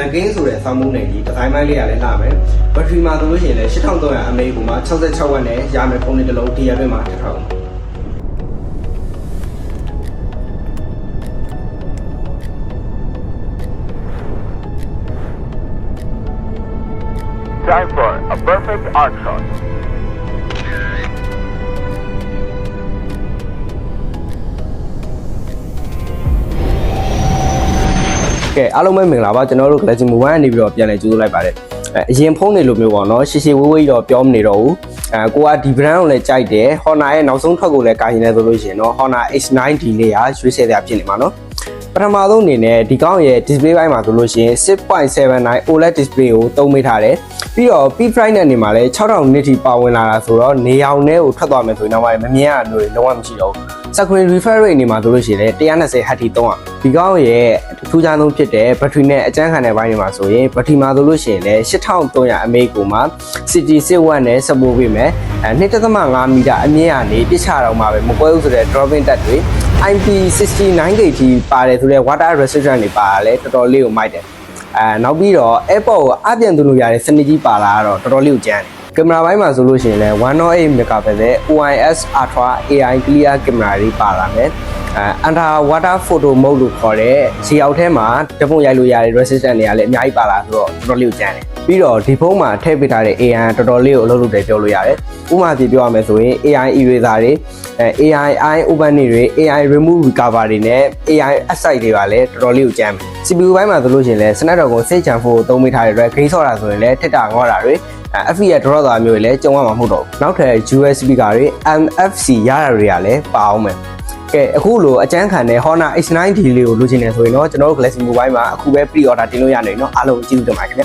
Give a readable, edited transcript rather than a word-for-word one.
Again ဆိုတဲ့ဆောင်းမုန်းနေကြီးဒီဇိုင်းမိုင်းလေးရလဲလာမယ်ဘက်ထရီမှာဆိုလို့ရှိရင်လည်း8300 mAh ကိုမှ66 watt နဲ့ရမယ်ဖုန်းလေးတစ်လုံးဒီရက်အတွင်းမှာထပ်ထောင် Time for a perfect arc shot. ကဲအားလုံးပဲမင်္ဂလာပါကျွန်တော်တို့ Galaxy Mobile ကနေပြီးတော့ပြန်လည်ကြိုးစားလိုက်ပါတယ်အရင်ဖုန်းတွေလိုမျိုးပေါ့နော်ရှည်ရှည်ဝေးဝေးတော့ပြောမနေတော့ဘူးကိုကဒီ brand ကိုလည်းကြိုက်တယ် Honor ရဲ့နောက်ဆုံးထွက်ကိုလည်းကာရင်နေဆိုလို့ရှိရင်တော့ Honor H9D လေးကရွေးချယ်စရာဖြစ်နေမှာနော်ပထမဆုံးအနေနဲ့ဒီကောင်းရဲ့ display ဘိုင်းမှာဆိုလို့ရှိရင် 6.79 OLED display ကိုသုံးမိထားတယ်ပြီးတော့ peak brightness နေမှာလည်း6000 nit ထိပါဝင်လာတာဆိုတော့နေအောင်ထဲကိုထွက်သွားမယ်ဆိုရင်တော့မမြင်ရလို့လုံးဝမရှိတော့ဘူး screen refresh rate နေမှာဆိုလို့ရှိရင်လည်း 120Hz ထိသုံးရဒီကောင်းရဲ့ထူးခြားဆုံးဖြစ်တဲ့ battery နဲ့အကျန်းခံတဲ့ဘိုင်းတွေမှာဆိုရင် battery မှာဆိုလို့ရှိရင်လည်း8300 mAh ကိုမှ66 watt နဲ့ support ပေးမယ်2.5 မီတာအမြင့်ကနေပြစ်ချတော့မှာပဲမကွဲဘူးဆိုတဲ့ dropping တက်တွေ IP69K ထိပါတယ်ဆိုတဲ့ water resistant တွေပါတာလဲတော်တော်လေးကိုမိုက်တယ်နောက်ပြီးတော့ AirPod ကိုအပြန်သွင်းလို့ရတဲ့စနစ်ကြီးပါလာတော့တော်တော်လေးကိုကျန်းတယ်ကင်မရာဘိုင်းမှာဆိုလို့ရှိရင်လည်း108 megapixel OIS Ultra AI Clear ကင်မရာတွေပါလာမယ်underwater photo mode လို့ခေါ်တဲ့ခြေအောက်ထဲမှာဓာတ်ပုံရိုက်လို့ရတဲ့ resistant တွေကလည်းအများကြီးပါလာဆိုတော့တော်တော်လေးကိုကျန်းတယ်ပြီးတော့ဒီဖုန်းမှာထည့်ပေးထားတဲ့ AI တော်တော်လေးကိုအလုပ်လုပ်တယ်ပြောလို့ရတယ်ဥပမာပြပြောရမယ်ဆိုရင် AI eraser တွေAI eye open တွေ AI remove recover တွေနဲ့ AI aside တွေပါလည်းတော်တော်လေးကိုကျန်းတယ် CPU ဘိုင်းမှာဆိုလို့ရှိရင်လည်း Snapdragon 6 Gen 4ကိုသုံးပေးထားတဲ့အတွက် game ဆော့တာဆိုရင်လည်းထက်တာငေါတာတွေFPS တော်တော်မျိုးတွေလည်းကြုံရမှာမဟုတ်တော့ဘူးနောက်ထပ် USB ကတွေ NFC ရတာတွေကလည်းပါအောင်မယ်ကဲအခုလိုအကျန်းခံတဲ့ Honor H9D လေးကိုလိုချင်နေဆိုရင်တော့ကျွန်တော်တို့ Galaxy Mobile မှာအခုပဲ pre order တင်လို့ရနေเนาะအားလုံးကျေးဇူးတင်ပါတယ်ခင်ဗျ